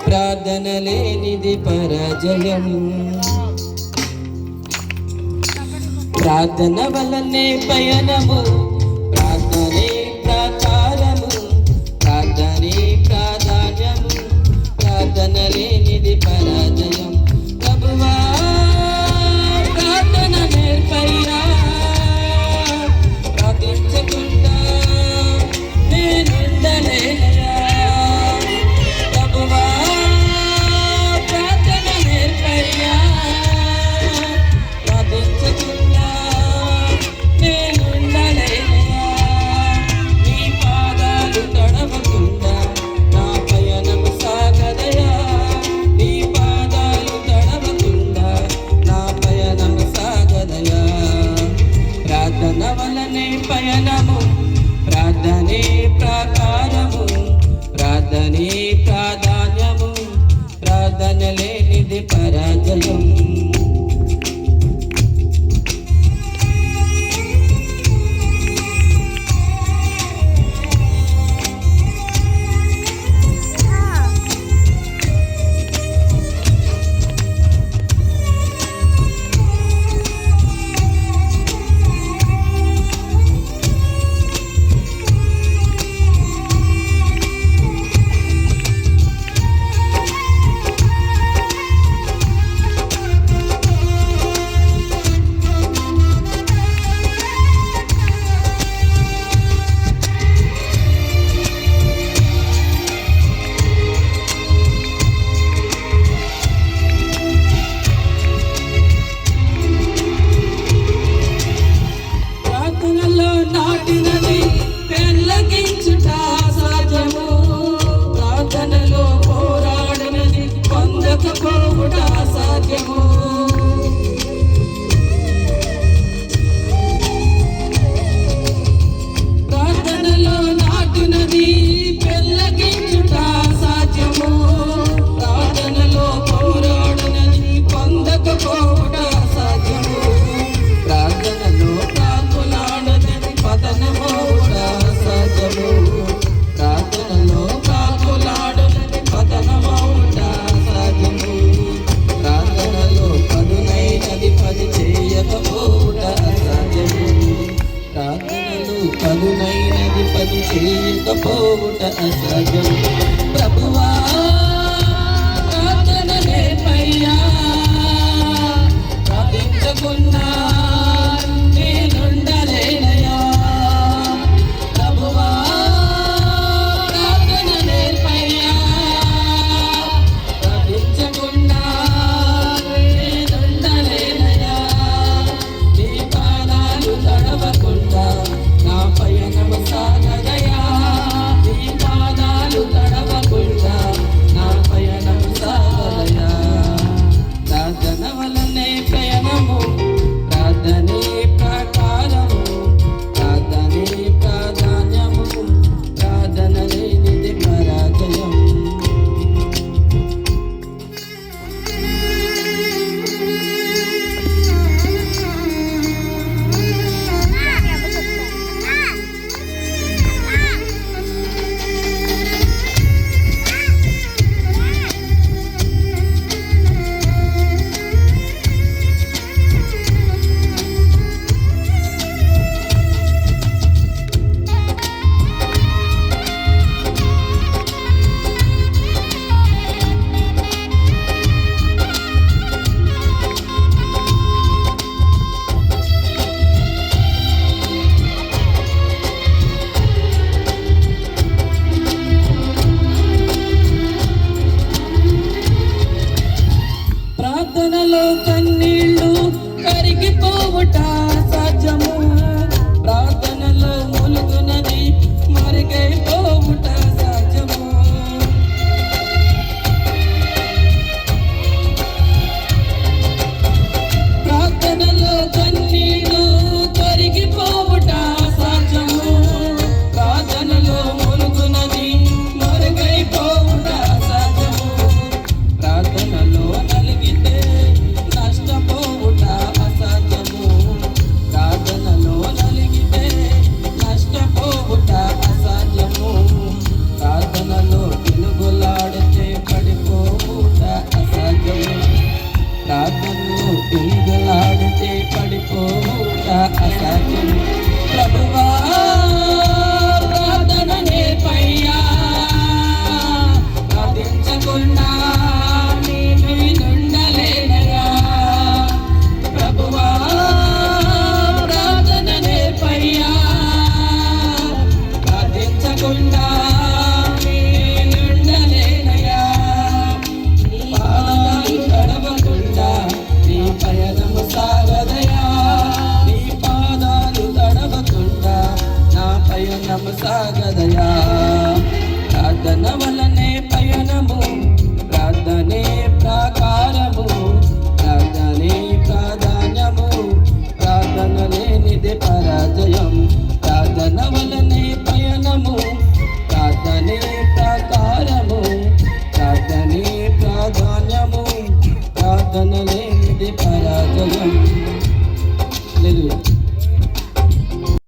ప్రార్థన లేనిది పరాజయం. ప్రార్థన వలనే పయనము, ప్రార్థనే ప్రాకారము, ప్రార్థనే ప్రాధాన్యము, ప్రార్థన లేనిది పరాజయం. ప్రభువా ప్రార్థన నేర్పయ్యా, ప్రార్థించకుండా నేనుండలేనయ్యా. ప్రభువా ప్రార్థన నేర్పయ్యా, ప్రార్థించకుండా నేనుండలేనయ్యా. నీ పాదాలు తడవకుండా నా పయనము సాగదయా. నీ పాదాలు తడవకుండా నా పయనము సాగదయా. ప్రార్థన వలనే పయనము, ప్రార్థనే ప్రాకారము, ప్రార్థనే ప్రాధాన్యము, ప్రార్థన లేనిది పరాజయం. నాటినది పెళ్ళగించుట సాధ్యము, ప్రార్థనలో పోరాడినది పొందకపోవుట సాధ్యము. ప్రార్థనలో నాటినది పెళ్ళగించుట సాధ్యము, ప్రార్థనలో పోరాడినది పొందకపోవుట సాధ్యము. ప్రార్థనలో పతనమౌట సాధ్యము, ప్రార్థనలో కాకులాడునది పతనమౌట సాధ్యము. ప్రార్థనలో పదునైనది పని చేయకపోవుట అసాధ్యము, ప్రార్థనలో పదునైనది పని చేయకపోవుట అసాధ్యము. ప్రభువా ప్రార్థన నేర్పయ్యా, ప్రార్థించకున్నా నేనుండలేనయ్యా. ప్రభువా ప్రార్థన నేర్పయ్యా, ప్రార్థించకుండా నేనుండలేనయ్యా. నీ పాదాలు తడవకుండా నా పయనము సాగదయా. నీ పాదాలు తడవకుండా నా పయనము సాగదయా. ప్రార్థన వలనే పయనము, ప్రార్థనే ప్రాకారము, ప్రార్థనే ప్రాధాన్యము, ప్రార్థన లేనిది పరాజయం. ప్రార్థనలో కన్నీళ్ళు కరిగిపోవుట సాధ్యము, ప్రార్థనలో మూలుగునది మరిగైపోవుట సాధ్యము. ప్రార్థనలో కన్నీళ్ళు కరిగిపోవుట సాధ్యము, ప్రార్థనలో మూలుగునది మరుగైపోవుట సాధ్యము. ప్రార్థనలో నలిగితే నష్టపోవుట అసాధ్యము, హల్లెలూయా.